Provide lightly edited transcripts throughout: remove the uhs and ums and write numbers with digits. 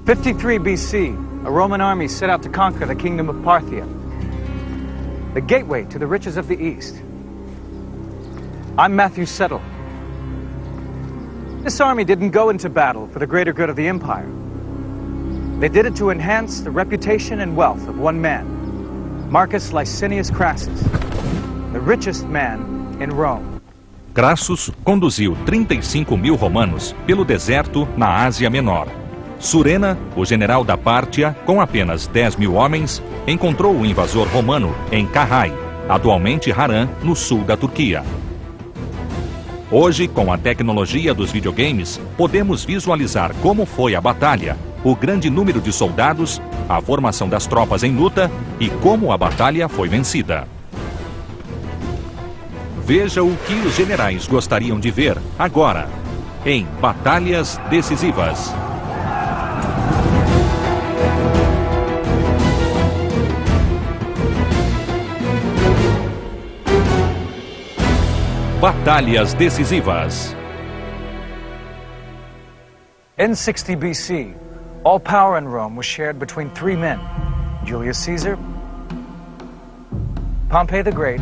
53 BC, a Roman army set out to conquer the kingdom of Parthia, the gateway to the riches of the East. I'm Matthew Settle. This army didn't go into battle for the greater good of the empire. They did it to enhance the reputation and wealth of one man, Marcus Licinius Crassus, the richest man in Rome. Crassus conduziu 35.000 romanos pelo deserto na Ásia Menor. Surena, o general da Pártia, com apenas 10.000 homens, encontrou o invasor romano em Carrai, atualmente Harran, no sul da Turquia. Hoje, com a tecnologia dos videogames, podemos visualizar como foi a batalha, o grande número de soldados, a formação das tropas em luta e como a batalha foi vencida. Veja o que os generais gostariam de ver agora, em Batalhas Decisivas. Batalhas Decisivas. In 60 BC, all power in Rome was shared between three men, Julius Caesar, Pompey the Great,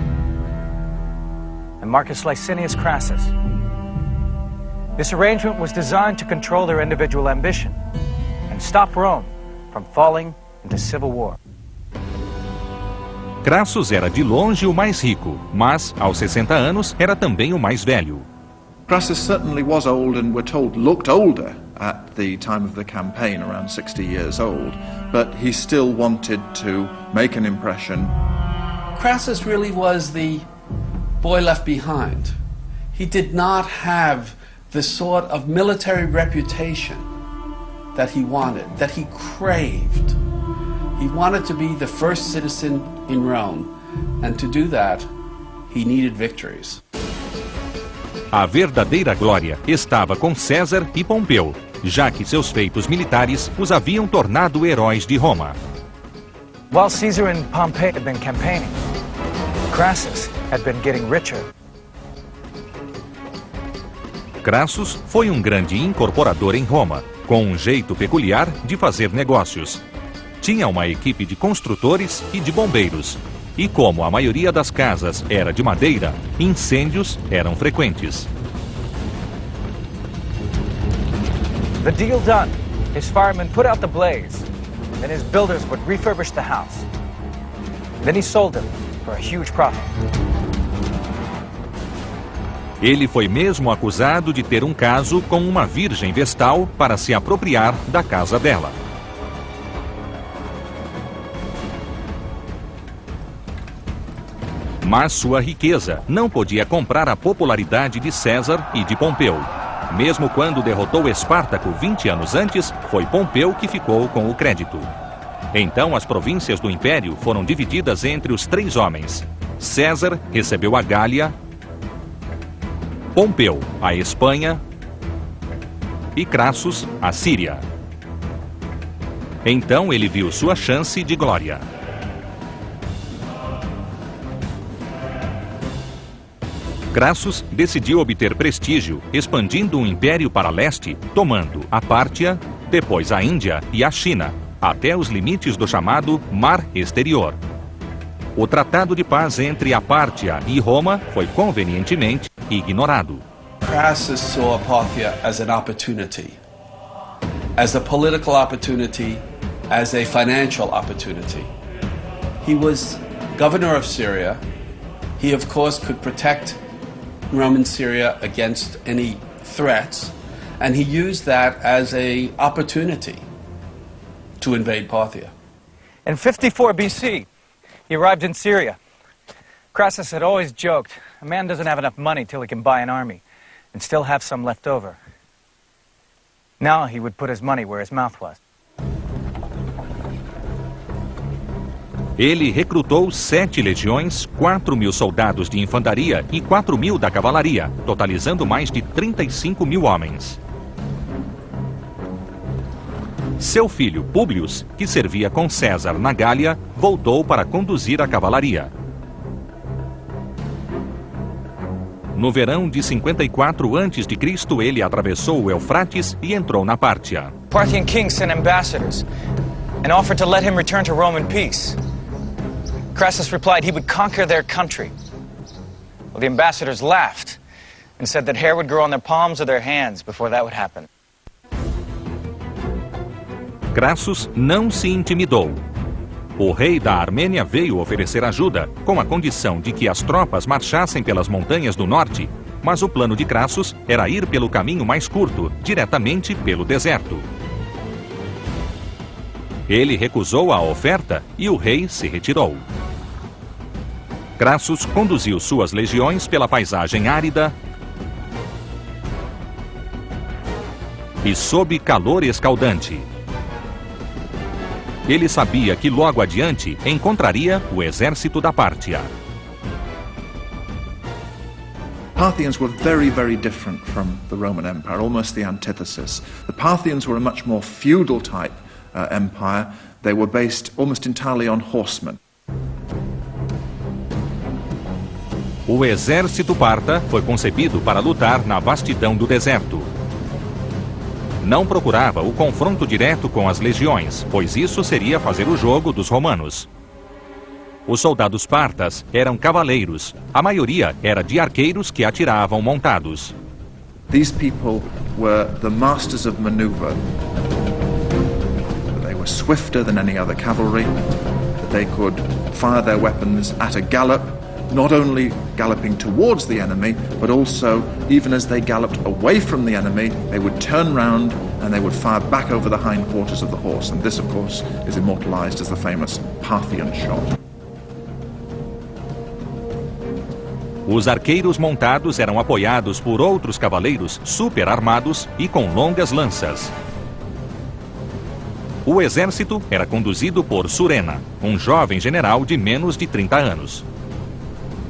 and Marcus Licinius Crassus. This arrangement was designed to control their individual ambition and stop Rome from falling into civil war. Crassus era de longe o mais rico, mas, aos 60 anos, era também o mais velho. Crassus certainly was old and we're told looked older at the time of the campaign, around 60 years old, but he still wanted to make an impression. Crassus really was the boy left behind. He did not have the sort of military reputation that he wanted, that he craved. He wanted to be the first citizen in Rome, and to do that, he needed victories. A verdadeira glória estava com César e Pompeu, já que seus feitos militares os haviam tornado heróis de Roma. While Caesar and Pompey had been campaigning, Crassus had been getting richer. Crassus foi um grande incorporador em Roma, com um jeito peculiar de fazer negócios. Tinha uma equipe de construtores e de bombeiros. E como a maioria das casas era de madeira, incêndios eram frequentes. The deal done, his firemen put out the blaze, then his builders would refurbish the house. Then he sold them for a huge profit. Ele foi mesmo acusado de ter um caso com uma virgem vestal para se apropriar da casa dela. Mas sua riqueza não podia comprar a popularidade de César e de Pompeu. Mesmo quando derrotou Espartaco 20 anos antes, foi Pompeu que ficou com o crédito. Então as províncias do Império foram divididas entre os três homens. César recebeu a Gália, Pompeu a Espanha e Crassus a Síria. Então ele viu sua chance de glória. Crassus decidiu obter prestígio, expandindo o império para leste, tomando a Pártia, depois a Índia e a China, até os limites do chamado Mar Exterior. O tratado de paz entre a Pártia e Roma foi convenientemente ignorado. Crassus saw Parthia as an opportunity, as a political opportunity, as a financial opportunity. He was governor of Syria. He, of course, could protect Roman Syria against any threats, and he used that as an opportunity to invade Parthia. In 54 BC, he arrived in Syria. Crassus had always joked, a man doesn't have enough money till he can buy an army and still have some left over. Now he would put his money where his mouth was. Ele recrutou 7 legiões, 4.000 soldados de infantaria e 4.000 da cavalaria, totalizando mais de 35.000 homens. Seu filho, Publius, que servia com César na Gália, voltou para conduzir a cavalaria. No verão de 54 a.C., ele atravessou o Eufrates e entrou na Pártia. Parthian king sent ambassadors and offered to let him return to Rome in peace. Crassus replied he would conquer their country. Well, the ambassadors laughed and said that hair would grow on their palms or their hands before that would happen. Crassus não se intimidou. O rei da Armênia veio oferecer ajuda, com a condição de que as tropas marchassem pelas montanhas do norte, mas o plano de Crassus era ir pelo caminho mais curto, diretamente pelo deserto. Ele recusou a oferta e o rei se retirou. Crassus conduziu suas legiões pela paisagem árida e sob calor escaldante. Ele sabia que logo adiante encontraria o exército da Pártia. Parthians were very, very different from the Roman Empire, almost the antithesis. The Parthians were a much more feudal type empire. They were based almost entirely on horsemen. O exército parta foi concebido para lutar na vastidão do deserto. Não procurava o confronto direto com as legiões, pois isso seria fazer o jogo dos romanos. Os soldados partas eram cavaleiros. A maioria era de arqueiros que atiravam montados. These people were the masters of maneuver. They were swifter than any other cavalry. They could fire their weapons at a gallop, not only galloping towards the enemy, but also, even as they galloped away from the enemy, they would turn round and they would fire back over the hindquarters of the horse. And this, of course, is immortalized as the famous Parthian shot. Os arqueiros montados eram apoiados por outros cavaleiros super armados e com longas lanças. O exército era conduzido por Surena, um jovem general de menos de 30 anos.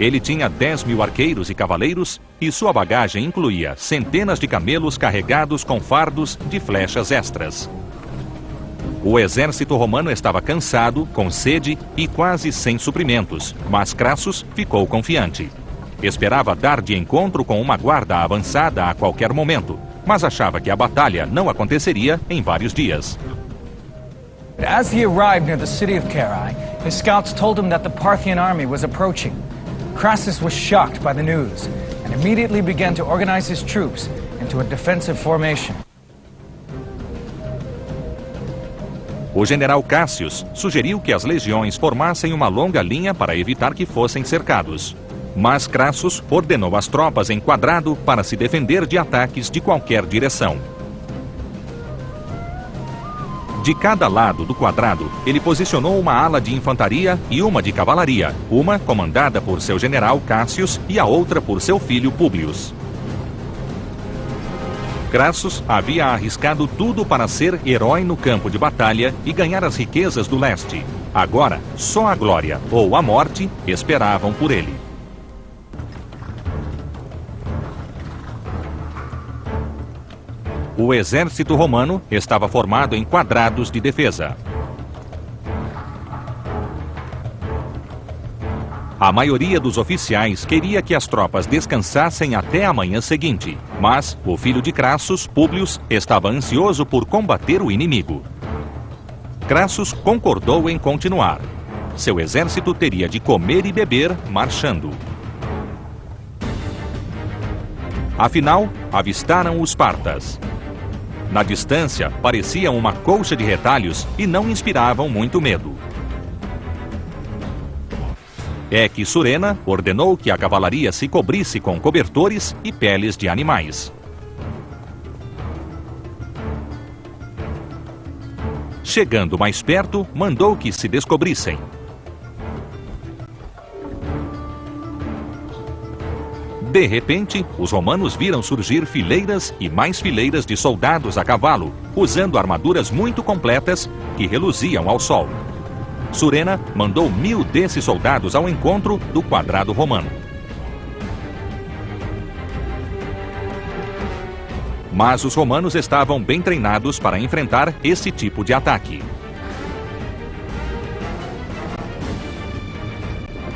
Ele tinha 10.000 arqueiros e cavaleiros e sua bagagem incluía centenas de camelos carregados com fardos de flechas extras. O exército romano estava cansado, com sede e quase sem suprimentos, mas Crassus ficou confiante. Esperava dar de encontro com uma guarda avançada a qualquer momento, mas achava que a batalha não aconteceria em vários dias. As he arrived near the city of Carrhae, his scouts told him that the Parthian army was approaching. Crassus was shocked by the news and immediately began to organize his troops into a defensive formation. O general Cassius sugeriu que as legiões formassem uma longa linha para evitar que fossem cercados. Mas Crassus ordenou as tropas em quadrado para se defender de ataques de qualquer direção. De cada lado do quadrado, ele posicionou uma ala de infantaria e uma de cavalaria, uma comandada por seu general Cassius e a outra por seu filho Publius. Crassus havia arriscado tudo para ser herói no campo de batalha e ganhar as riquezas do leste. Agora, só a glória ou a morte esperavam por ele. O exército romano estava formado em quadrados de defesa. A maioria dos oficiais queria que as tropas descansassem até a manhã seguinte, mas o filho de Crassus, Publius, estava ansioso por combater o inimigo. Crassus concordou em continuar. Seu exército teria de comer e beber marchando. Afinal, avistaram os partas. Na distância, pareciam uma colcha de retalhos e não inspiravam muito medo. É que Surena ordenou que a cavalaria se cobrisse com cobertores e peles de animais. Chegando mais perto, mandou que se descobrissem. De repente, os romanos viram surgir fileiras e mais fileiras de soldados a cavalo, usando armaduras muito completas que reluziam ao sol. Surena mandou 1000 desses soldados ao encontro do quadrado romano. Mas os romanos estavam bem treinados para enfrentar esse tipo de ataque.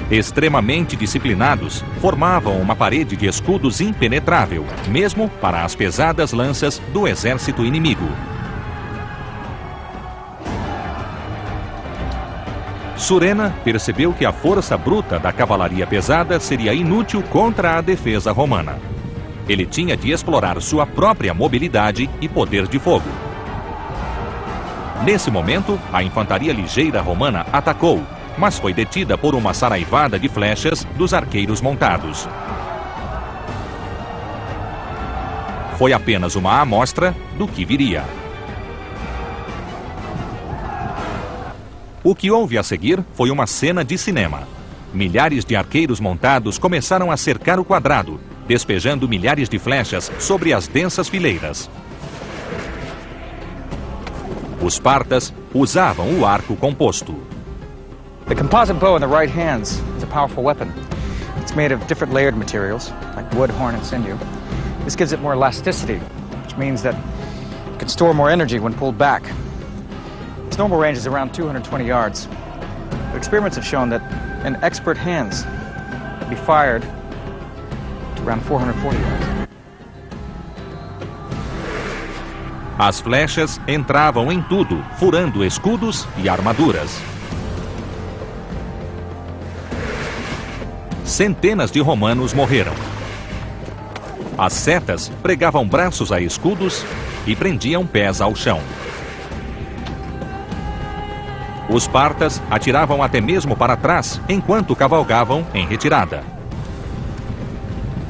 Extremamente disciplinados, formavam uma parede de escudos impenetrável, mesmo para as pesadas lanças do exército inimigo. Surena percebeu que a força bruta da cavalaria pesada seria inútil contra a defesa romana. Ele tinha de explorar sua própria mobilidade e poder de fogo. Nesse momento, a infantaria ligeira romana atacou, mas foi detida por uma saraivada de flechas dos arqueiros montados. Foi apenas uma amostra do que viria. O que houve a seguir foi uma cena de cinema. Milhares de arqueiros montados começaram a cercar o quadrado, despejando milhares de flechas sobre as densas fileiras. Os partas usavam o arco composto. The composite bow in the right hands is a powerful weapon. It's made of different layered materials, like wood, horn, and sinew. This gives it more elasticity, which means that it can store more energy when pulled back. Its normal range is around 220 yards. But experiments have shown that in expert hands, it can be fired to around 440 yards. As flechas entravam em tudo, furando escudos e armaduras. Centenas de romanos morreram. As setas pregavam braços a escudos e prendiam pés ao chão. Os partas atiravam até mesmo para trás enquanto cavalgavam em retirada.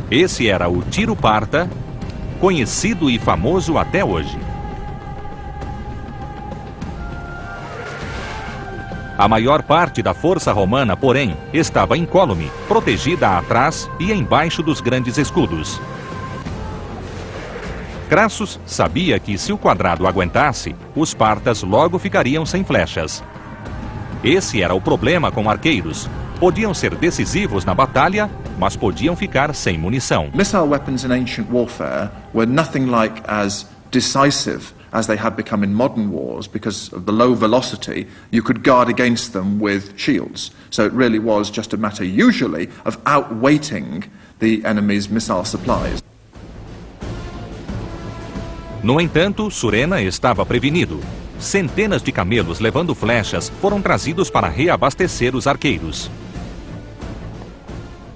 Esse era o tiro parta, conhecido e famoso até hoje. A maior parte da força romana, porém, estava incólume, protegida atrás e embaixo dos grandes escudos. Crassus sabia que se o quadrado aguentasse, os partas logo ficariam sem flechas. Esse era o problema com arqueiros. Podiam ser decisivos na batalha, mas podiam ficar sem munição. Missile weapons in ancient warfare were nothing like as decisive as they had become in modern wars because of the low velocity. You could guard against them with shields. So it really was just a matter, usually, of outweighting the enemy's missile supplies. No entanto, Surena estava prevenido. Centenas de camelos levando flechas foram trazidos para reabastecer os arqueiros.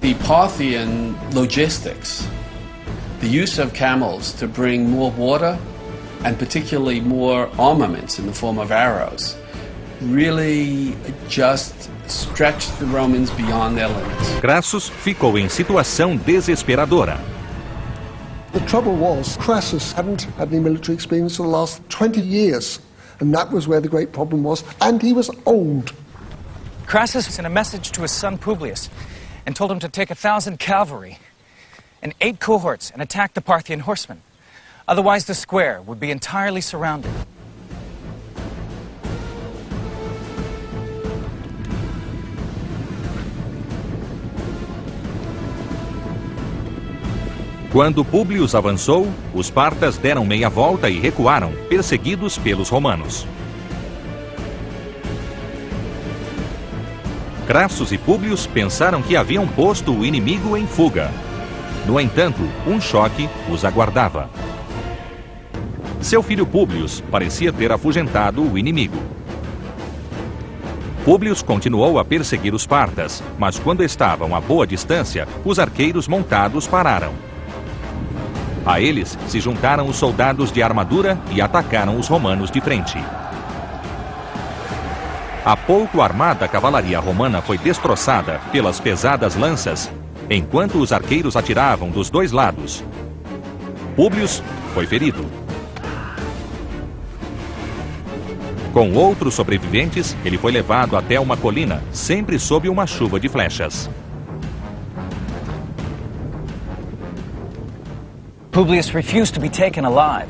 The Parthian logistics, the use of camels to bring more water and particularly more armaments in the form of arrows, really just stretched the Romans beyond their limits. Crassus ficou em situação desesperadora. The trouble was, Crassus hadn't had any military experience for the last 20 years, and that was where the great problem was, and he was old. Crassus sent a message to his son Publius and told him to take 1,000 cavalry and 8 cohorts and attack the Parthian horsemen. Otherwise, the square would be entirely surrounded. Quando Publius avançou, os partas deram meia volta e recuaram, perseguidos pelos romanos. Crassus e Publius pensaram que haviam posto o inimigo em fuga. No entanto, um choque os aguardava. Seu filho Publius parecia ter afugentado o inimigo. Publius continuou a perseguir os partas, mas quando estavam a boa distância, os arqueiros montados pararam. A eles se juntaram os soldados de armadura e atacaram os romanos de frente. A pouco armada cavalaria romana foi destroçada pelas pesadas lanças, enquanto os arqueiros atiravam dos dois lados. Publius foi ferido. Com outros sobreviventes, ele foi levado até uma colina, sempre sob uma chuva de flechas. Publius refused to be taken alive.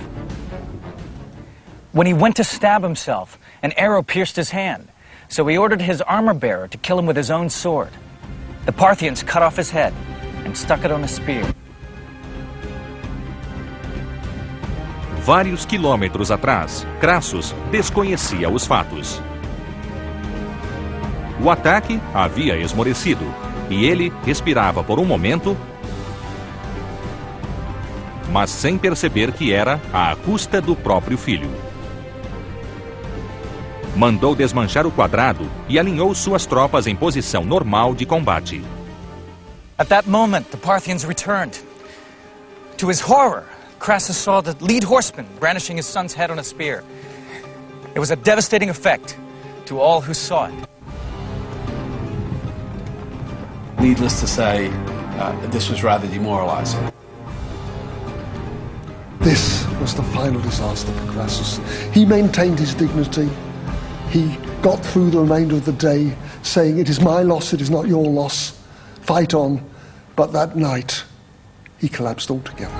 When he went to stab himself, an arrow pierced his hand, so he ordered his armor-bearer to kill him with his own sword. The Parthians cut off his head and stuck it on a spear. Vários quilômetros atrás, Crassus desconhecia os fatos. O ataque havia esmorecido e ele respirava por um momento, mas sem perceber que era à custa do próprio filho. Mandou desmanchar o quadrado e alinhou suas tropas em posição normal de combate. At that moment, the Parthians returned. To his horror, Crassus saw the lead horseman brandishing his son's head on a spear. It was a devastating effect to all who saw it. Needless to say, this was rather demoralizing. This was the final disaster for Crassus. He maintained his dignity. He got through the remainder of the day saying, "It is my loss, it is not your loss. Fight on." But that night, he collapsed altogether.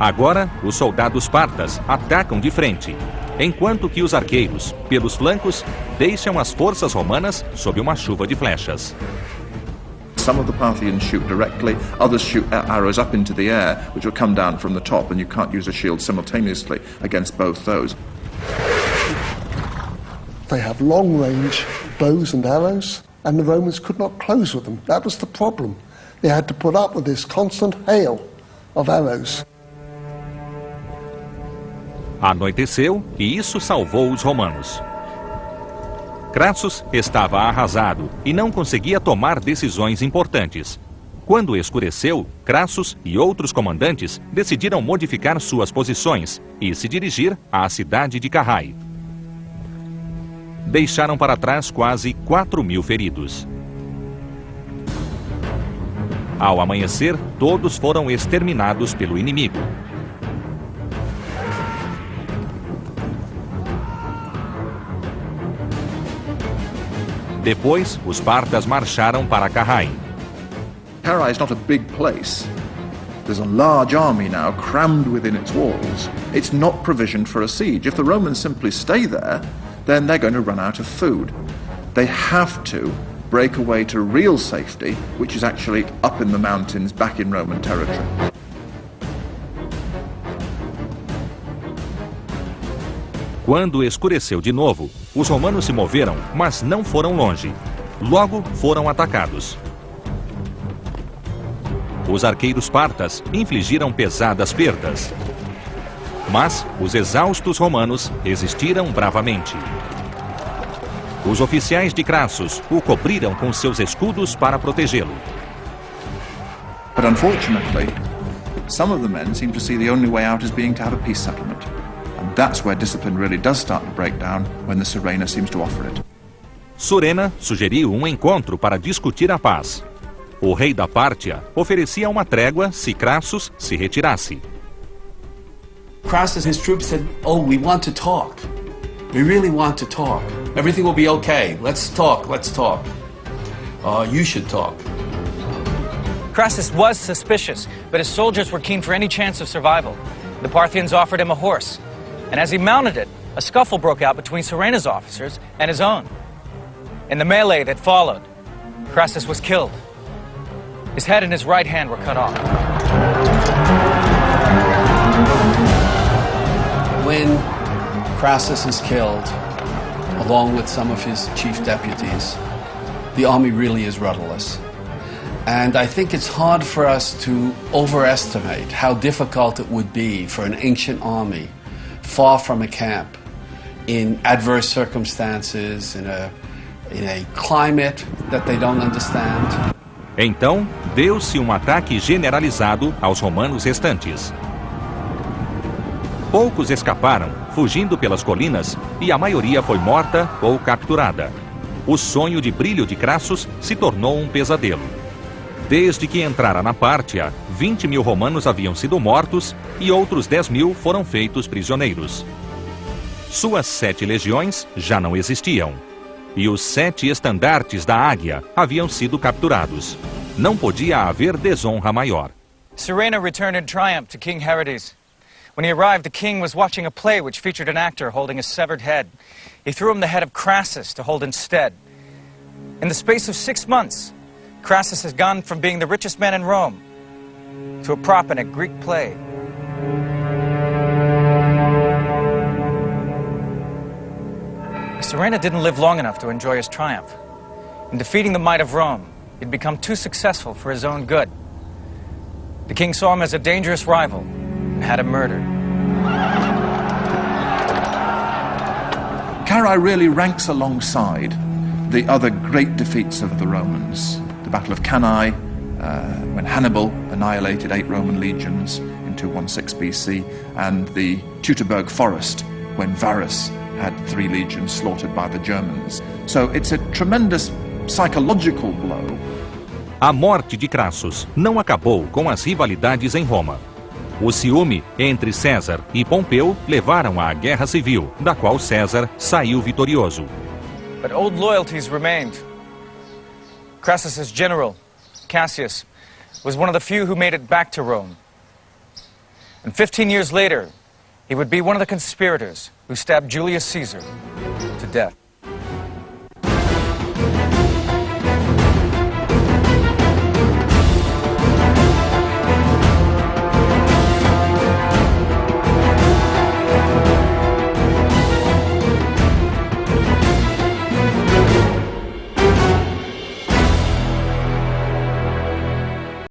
Agora, os soldados partas atacam de frente, enquanto que os arqueiros, pelos flancos, deixam as forças romanas sob uma chuva de flechas. Some of the Parthians shoot directly, others shoot arrows up into the air, which will come down from the top, and you can't use a shield simultaneously against both those. They have long-range bows and arrows, and the Romans could not close with them. That was the problem. They had to put up with this constant hail of arrows. Anoiteceu e isso salvou os romanos. Crassus estava arrasado e não conseguia tomar decisões importantes. Quando escureceu, Crassus e outros comandantes decidiram modificar suas posições e se dirigir à cidade de Carrhae. Deixaram para trás quase 4.000 feridos. Ao amanhecer, todos foram exterminados pelo inimigo. Depois, os partas marcharam para Carrhae. Carrhae is not a big place. There's a large army now crammed within its walls. It's not provisioned for a siege. If the Romans simply stay there, then they're going to run out of food. They have to break away to real safety, which is actually up in the mountains back in Roman territory. Quando escureceu de novo, os romanos se moveram, mas não foram longe. Logo foram atacados. Os arqueiros partas infligiram pesadas perdas. Mas os exaustos romanos resistiram bravamente. Os oficiais de Crassus o cobriram com seus escudos para protegê-lo. But unfortunately, some of the men seem to see the only way out as being to have a peace settlement. And that's where discipline really does start to break down, when the Surena seems to offer it. Surena sugeriu um encontro para discutir a paz. O rei da Pártia oferecia uma trégua se Crassus se retirasse. Crassus and his troops said, "Oh, we want to talk. We really want to talk. Everything will be okay. Let's talk, let's talk. You should talk." Crassus was suspicious, but his soldiers were keen for any chance of survival. The Parthians offered him a horse, and as he mounted it, a scuffle broke out between Surena's officers and his own. In the melee that followed, Crassus was killed. His head and his right hand were cut off. When Crassus is killed, along with some of his chief deputies, the army really is rudderless. And I think it's hard for us to overestimate how difficult it would be for an ancient army, far from a camp, in adverse circumstances, in a climate that they don't understand. Então, deu-se um ataque generalizado aos romanos restantes. Poucos escaparam, fugindo pelas colinas, e a maioria foi morta ou capturada. O sonho de brilho de Crassus se tornou um pesadelo. Desde que entrara na Pártia, 20.000 romanos haviam sido mortos e outros 10.000 foram feitos prisioneiros. Suas 7 legiões já não existiam. E os 7 estandartes da águia haviam sido capturados. Não podia haver desonra maior. Surena returned in triumph to King Herodes. When he arrived, the king was watching a play which featured an actor holding a severed head. He threw him the head of Crassus to hold instead. In the space of 6 months, Crassus has gone from being the richest man in Rome to a prop in a Greek play. Surenna didn't live long enough to enjoy his triumph. In defeating the might of Rome, he'd become too successful for his own good. The king saw him as a dangerous rival and had him murdered. Carrhae really ranks alongside the other great defeats of the Romans. The Battle of Cannae, when Hannibal annihilated 8 Roman legions in 216 BC, and the Teutoburg Forest, when Varus had 3 legions slaughtered by the Germans. So it's a tremendous psychological blow. A morte de Crassus não acabou com as rivalidades em Roma. O ciúme entre César e Pompeu levaram à guerra civil, da qual César saiu vitorioso. But old loyalties remained. Crassus's general, Cassius, was one of the few who made it back to Rome. And 15 years later, he would be one of the conspirators who stabbed Julius Caesar to death.